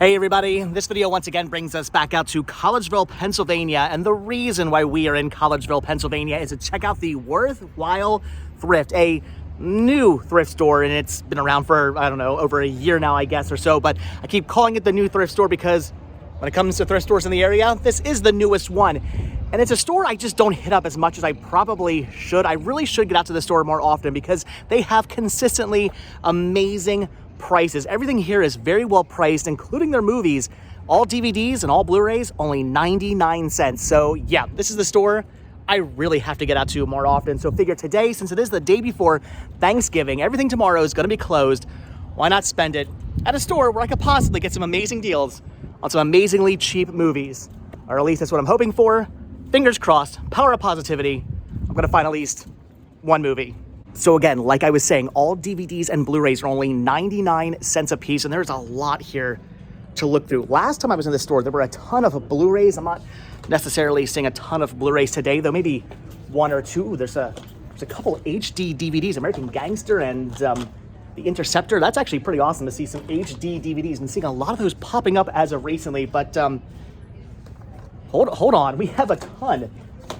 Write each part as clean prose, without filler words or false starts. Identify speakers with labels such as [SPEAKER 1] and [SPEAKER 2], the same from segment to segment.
[SPEAKER 1] Hey everybody, this video once again brings us back out to Collegeville, Pennsylvania, and the reason why we are in Collegeville, Pennsylvania is to check out the Worthwhile Thrift, a new thrift store, and it's been around for, I don't know, over a year now, I guess, or so, but I keep calling it the new thrift store because when it comes to thrift stores in the area, this is the newest one. And it's a store I just don't hit up as much as I probably should. I really should get out to the store more often because they have consistently amazing prices. Everything here is very well priced, including their movies. All DVDs and all Blu-rays, only 99 cents. So yeah, this is the store I really have to get out to more often. So figure today, since it is the day before Thanksgiving, everything tomorrow is gonna be closed. Why not spend it at a store where I could possibly get some amazing deals on some amazingly cheap movies? Or at least that's what I'm hoping for. Fingers crossed, power of positivity. I'm gonna find at least one movie. So again, like I was saying, all DVDs and Blu-rays are only 99 cents a piece, and there's a lot here to look through. Last time I was in the store, there were a ton of Blu-rays. I'm not necessarily seeing a ton of Blu-rays today, though maybe one or two. There's a couple HD DVDs, American Gangster and The Interceptor. That's actually pretty awesome to see some HD DVDs, and seeing a lot of those popping up as of recently, but hold on, we have a ton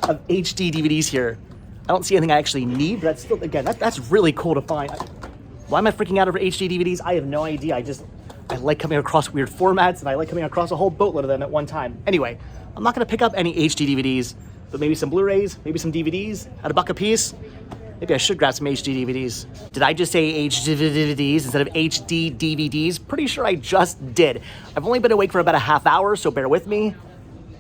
[SPEAKER 1] of HD DVDs here. I don't see anything I actually need, but that's still, again, that's really cool to find. Why am I freaking out over HD DVDs? I have no idea. I like coming across weird formats, and I like coming across a whole boatload of them at one time. Anyway, I'm not gonna pick up any HD DVDs, but maybe some Blu-rays, maybe some DVDs at $1 a piece. Maybe I should grab some HD DVDs. Did I just say HD DVDs instead of HD DVDs? Pretty sure I just did. I've only been awake for about a half hour, so bear with me.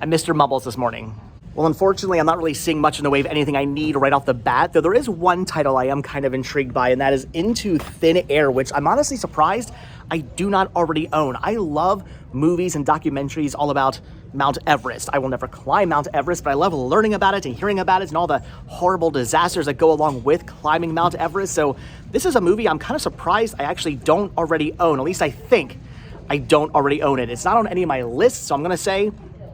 [SPEAKER 1] I missed your mumbles this morning. Well, unfortunately, I'm not really seeing much in the way of anything I need right off the bat, though there is one title I am kind of intrigued by, and that is Into Thin Air, which I'm honestly surprised I do not already own. I love movies and documentaries all about Mount Everest. I will never climb Mount Everest, but I love learning about it and hearing about it and all the horrible disasters that go along with climbing Mount Everest. So this is a movie I'm kind of surprised I actually don't already own. At least I think I don't already own it. It's not on any of my lists, so I'm gonna say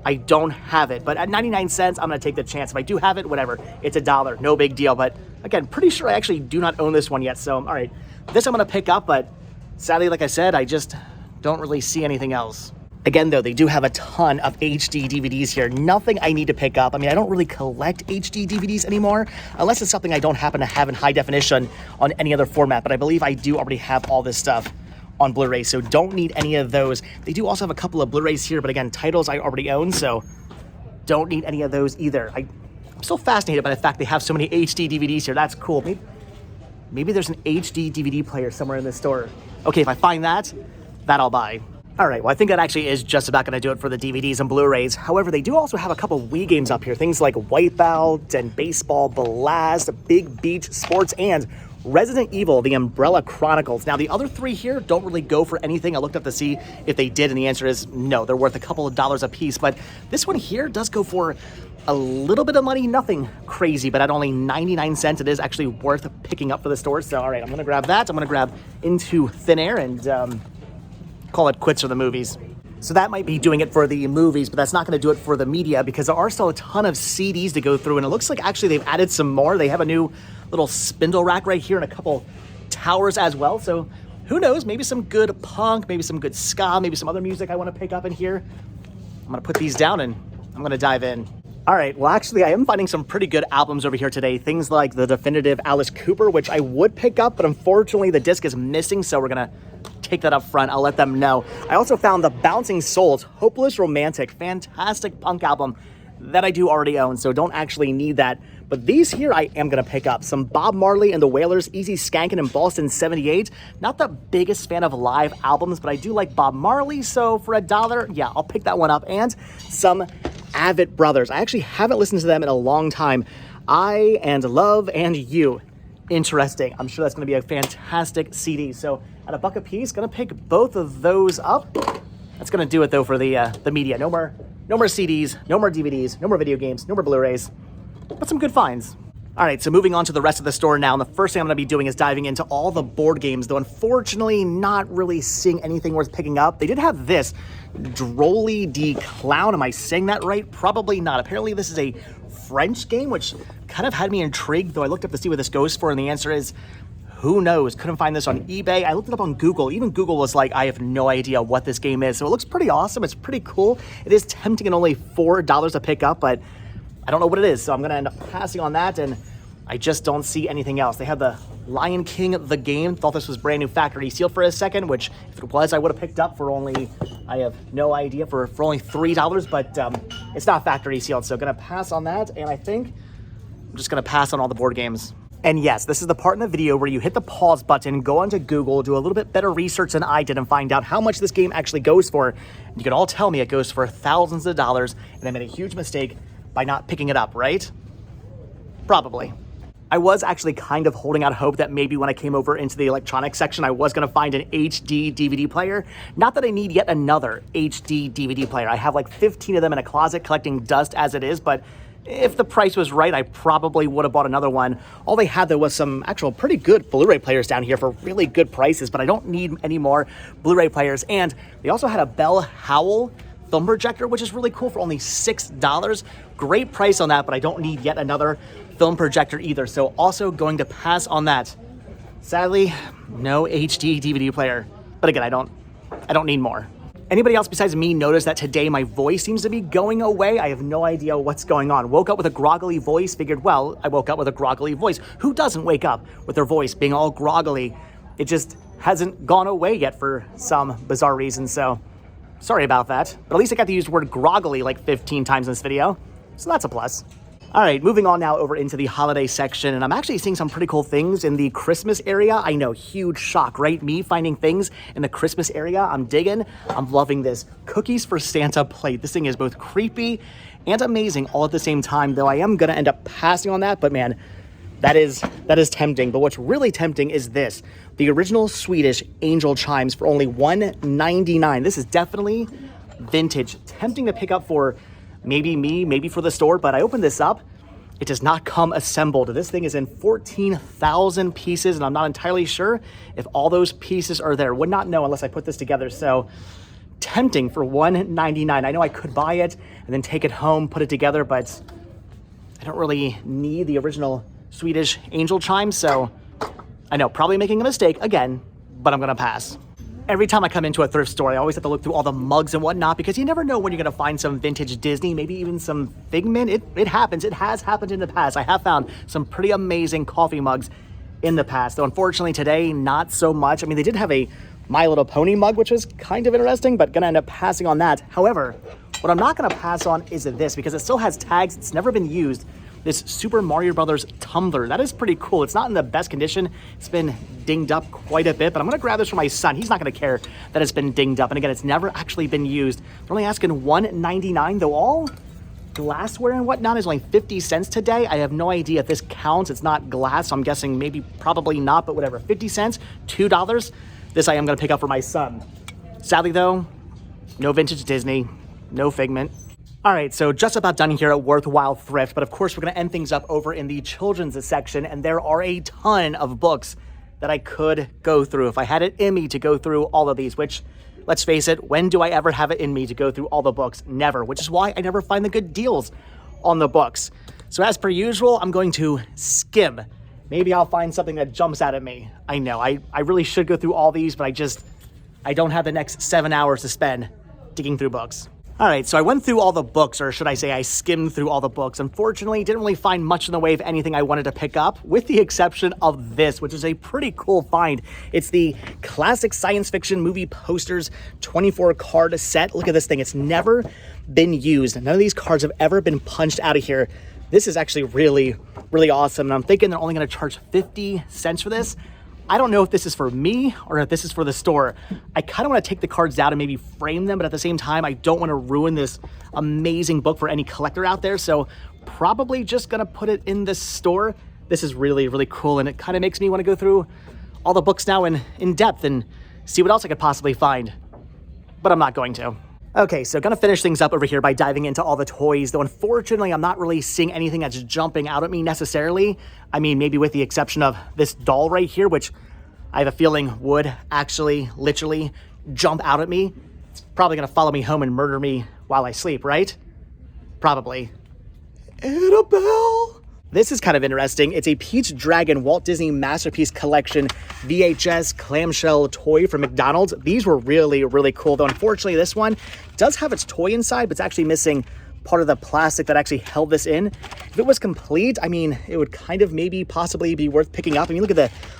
[SPEAKER 1] I don't have it, but at 99 cents, I'm gonna take the chance. If I do have it, whatever, it's $1, no big deal. But again, pretty sure I actually do not own this one yet. So, all right, this I'm gonna pick up, but sadly, like I said, I just don't really see anything else. Again, though, they do have a ton of HD DVDs here. Nothing I need to pick up. I mean, I don't really collect HD DVDs anymore, unless it's something I don't happen to have in high definition on any other format, but I believe I do already have all this stuff on Blu-ray, so don't need any of those. They do also have a couple of Blu-rays here, but again, titles I already own, so don't need any of those either. I'm still fascinated by the fact they have so many HD DVDs here. That's cool. Maybe there's an HD DVD player somewhere in this store. Okay, if I find that I'll buy. All right, well, I think that actually is just about gonna do it for the DVDs and Blu-rays. However, they do also have a couple of Wii games up here, things like Wipeout and Baseball Blast, Big Beach Sports, and Resident Evil, The Umbrella Chronicles. Now, the other three here don't really go for anything. I looked up to see if they did, and the answer is no. They're worth a couple of dollars a piece, but this one here does go for a little bit of money, nothing crazy, but at only 99 cents, it is actually worth picking up for the store. So, all right, I'm gonna grab that. I'm gonna grab Into Thin Air and call it quits for the movies. So that might be doing it for the movies, but that's not gonna do it for the media because there are still a ton of CDs to go through, and it looks like actually they've added some more. They have a new little spindle rack right here and a couple towers as well. So who knows, maybe some good punk, maybe some good ska, maybe some other music I wanna pick up in here. I'm gonna put these down and I'm gonna dive in. All right, well, actually, I am finding some pretty good albums over here today. Things like the definitive Alice Cooper, which I would pick up, but unfortunately the disc is missing, so we're gonna take that up front. I'll let them know. I also found the Bouncing Souls, Hopeless Romantic, fantastic punk album that I do already own, so don't actually need that. But these here I am gonna pick up. Some Bob Marley and the Wailers, Easy Skankin' in Boston 78. Not the biggest fan of live albums, but I do like Bob Marley, so for $1, yeah, I'll pick that one up. And some Avett Brothers. I actually haven't listened to them in a long time. I and Love and You. Interesting. I'm sure that's gonna be a fantastic CD. So at $1 a piece, gonna pick both of those up. That's gonna do it though for the media. No more CDs, no more DVDs, no more video games, no more Blu-rays, but some good finds. All right, so moving on to the rest of the store now, and the first thing I'm gonna be doing is diving into all the board games, though unfortunately not really seeing anything worth picking up. They did have this, Drolly D Clown. Am I saying that right? Probably not. Apparently this is a French game, which kind of had me intrigued, though I looked up to see what this goes for, and the answer is Who knows? Couldn't find this on eBay. I looked it up on Google. Even Google was like, I have no idea what this game is. So it looks pretty awesome. It's pretty cool. It is tempting and only $4 to pick up, but I don't know what it is. So I'm going to end up passing on that, and I just don't see anything else. They have the Lion King, the game. Thought this was brand new factory sealed for a second, which if it was, I would have picked up for only, I have no idea, for only $3, but it's not factory sealed. So going to pass on that, and I think I'm just going to pass on all the board games. And yes, this is the part in the video where you hit the pause button, go onto Google, do a little bit better research than I did, and find out how much this game actually goes for. And you can all tell me it goes for thousands of dollars, and I made a huge mistake by not picking it up, right? Probably. I was actually kind of holding out hope that maybe when I came over into the electronics section, I was going to find an HD DVD player. Not that I need yet another HD DVD player. I have like 15 of them in a closet collecting dust as it is, but if the price was right, I probably would have bought another one. All they had, though, was some actual pretty good Blu-ray players down here for really good prices, but I don't need any more Blu-ray players. And they also had a Bell Howell film projector, which is really cool, for only $6. Great price on that, but I don't need yet another film projector either. So also going to pass on that. Sadly, no HD DVD player. But again, I don't need more. Anybody else besides me notice that today my voice seems to be going away? I have no idea what's going on. Woke up with a groggly voice, figured, well, I woke up with a groggly voice. Who doesn't wake up with their voice being all groggly? It just hasn't gone away yet for some bizarre reason, so sorry about that. But at least I got to use the word groggly like 15 times in this video, so that's a plus. All right, moving on now over into the holiday section, and I'm actually seeing some pretty cool things in the Christmas area. I know, huge shock, right? Me finding things in the Christmas area. I'm digging. I'm loving this Cookies for Santa plate. This thing is both creepy and amazing all at the same time, though I am going to end up passing on that, but man, that is tempting. But what's really tempting is this, the original Swedish angel chimes for only $1.99. This is definitely vintage. Tempting to pick up for maybe me, maybe for the store, but I opened this up. It does not come assembled. This thing is in 14,000 pieces, and I'm not entirely sure if all those pieces are there. Would not know unless I put this together. So tempting for $1.99. I know I could buy it and then take it home, put it together, but I don't really need the original Swedish angel chime. So I know, probably making a mistake again, but I'm gonna pass. Every time I come into a thrift store, I always have to look through all the mugs and whatnot, because you never know when you're going to find some vintage Disney, maybe even some Figment. It happens. It has happened in the past. I have found some pretty amazing coffee mugs in the past, though unfortunately today, not so much. I mean, they did have a My Little Pony mug, which was kind of interesting, but going to end up passing on that. However, what I'm not going to pass on is this, because it still has tags. It's never been used. This Super Mario Brothers tumbler. That is pretty cool. It's not in the best condition. It's been dinged up quite a bit, but I'm gonna grab this for my son. He's not gonna care that it's been dinged up. And again, it's never actually been used. They're only asking $1.99, though all glassware and whatnot is only 50 cents today. I have no idea if this counts. It's not glass, so I'm guessing maybe probably not, but whatever. 50 cents, $2. This I am gonna pick up for my son. Sadly though, no vintage Disney, no Figment. All right, so just about done here at Worthwhile Thrift, but of course we're gonna end things up over in the children's section, and there are a ton of books that I could go through if I had it in me to go through all of these, which, let's face it, when do I ever have it in me to go through all the books? Never, which is why I never find the good deals on the books. So as per usual, I'm going to skim. Maybe I'll find something that jumps out at me. I know, I really should go through all these, but I don't have the next 7 hours to spend digging through books. All right, so I went through all the books, or should I say I skimmed through all the books. Unfortunately, didn't really find much in the way of anything I wanted to pick up, with the exception of this, which is a pretty cool find. It's the classic science fiction movie posters 24 card set. Look at this thing. It's never been used. None of these cards have ever been punched out of here. This is actually really, really awesome. And I'm thinking they're only going to charge 50 cents for this. I don't know if this is for me or if this is for the store. I kind of want to take the cards out and maybe frame them, but at the same time, I don't want to ruin this amazing book for any collector out there. So probably just going to put it in the store. This is really, really cool. And it kind of makes me want to go through all the books now in depth and see what else I could possibly find. But I'm not going to. Okay, so gonna finish things up over here by diving into all the toys, though unfortunately I'm not really seeing anything that's jumping out at me necessarily. I mean, maybe with the exception of this doll right here, which I have a feeling would actually literally jump out at me. It's probably gonna follow me home and murder me while I sleep, right? Probably. Annabelle? This is kind of interesting. It's a Peach Dragon Walt Disney Masterpiece Collection VHS clamshell toy from McDonald's. These were really, really cool, though unfortunately this one does have its toy inside, but it's actually missing part of the plastic that actually held this in. If it was complete, I mean, it would kind of maybe possibly be worth picking up. I mean, look at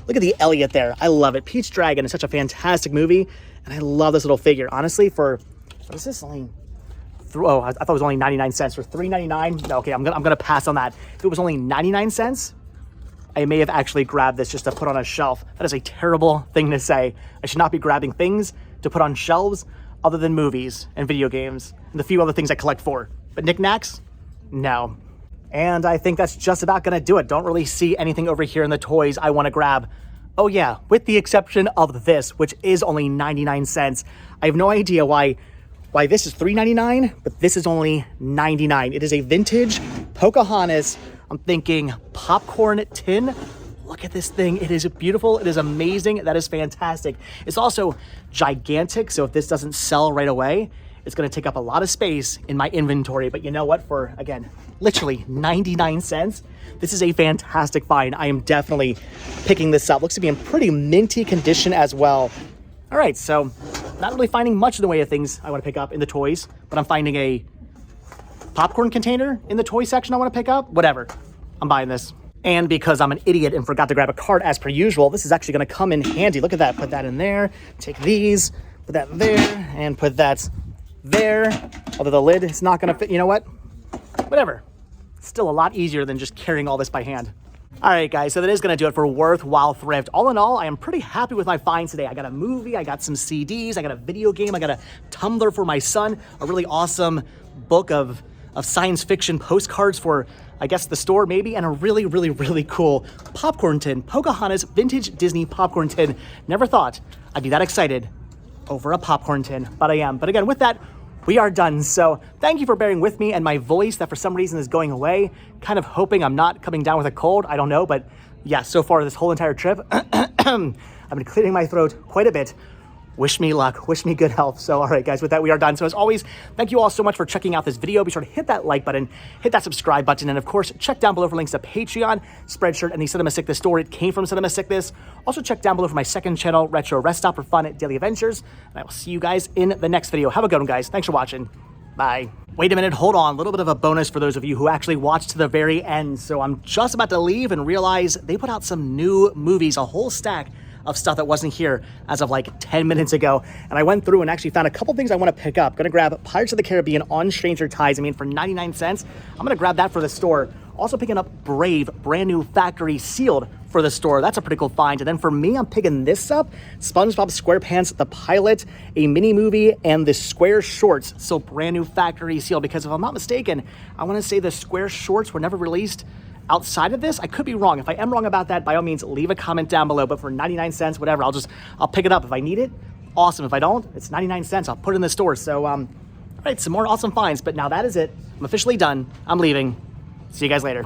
[SPEAKER 1] the Elliot there. I love it. Peach Dragon is such a fantastic movie, and I love this little figure. Honestly, for, what is this? Only, oh, I thought it was only 99 cents. For $3.99, no, okay, I'm gonna pass on that. If it was only 99 cents, I may have actually grabbed this just to put on a shelf. That is a terrible thing to say. I should not be grabbing things to put on shelves other than movies and video games and the few other things I collect for. But knickknacks? No. And I think that's just about gonna do it. Don't really see anything over here in the toys I wanna grab. Oh yeah, with the exception of this, which is only 99 cents. I have no idea why this is $3.99, but this is only 99. It is a vintage Pocahontas, I'm thinking popcorn tin. Look at this thing. It is beautiful. It is amazing. That is fantastic. It's also gigantic, so if this doesn't sell right away, it's gonna take up a lot of space in my inventory. But you know what? For, again, literally 99 cents, this is a fantastic find. I am definitely picking this up. Looks to be in pretty minty condition as well. All right, so not really finding much in the way of things I wanna pick up in the toys, but I'm finding a popcorn container in the toy section I wanna pick up. Whatever, I'm buying this. And because I'm an idiot and forgot to grab a card as per usual, this is actually gonna come in handy. Look at that, put that in there, take these, put that there, and put that there. Although the lid is not gonna fit, you know what? Whatever. Still a lot easier than just carrying all this by hand. All right, guys, so that is gonna do it for Worthwhile Thrift. All in all, I am pretty happy with my finds today. I got a movie, I got some CDs, I got a video game, I got a tumbler for my son, a really awesome book of science fiction postcards for, I guess, the store maybe, and a really, really, really cool popcorn tin, Pocahontas vintage Disney popcorn tin. Never thought I'd be that excited over a popcorn tin, but I am. But again, with that, we are done. So thank you for bearing with me and my voice that for some reason is going away. Kind of hoping I'm not coming down with a cold. I don't know, but yeah, so far this whole entire trip, I've been clearing my throat quite a bit. Wish me luck, wish me good health. So all right, guys, with that, we are done. So as always, thank you all so much for checking out this video. Be sure to hit that like button, hit that subscribe button, and of course, check down below for links to Patreon, Spreadshirt, and the Cinema Sickness store. It came from Cinema Sickness. Also check down below for my second channel, Retro Rest Stop, for fun daily adventures. And I will see you guys in the next video. Have a good one, guys. Thanks for watching. Bye. Wait a minute, hold on. A little bit of a bonus for those of you who actually watched to the very end. So I'm just about to leave and realize they put out some new movies, a whole stack of stuff that wasn't here as of like 10 minutes ago. And I went through and actually found a couple things I want to pick up. Gonna grab Pirates of the Caribbean on Stranger Tides. I mean, for 99 cents, I'm gonna grab that for the store. Also picking up Brave, brand new factory sealed for the store. That's a pretty cool find. And then for me, I'm picking this up, SpongeBob SquarePants, the pilot, a mini movie, and the Square Shorts. So brand new factory sealed, because if I'm not mistaken, I wanna say the Square Shorts were never released outside of this. I could be wrong. If I am wrong about that, by all means, leave a comment down below. But for 99 cents, whatever, I'll pick it up. If I need it, awesome. If I don't, it's 99 cents. I'll put it in the store. So, all right, some more awesome finds. But now that is it. I'm officially done. I'm leaving. See you guys later.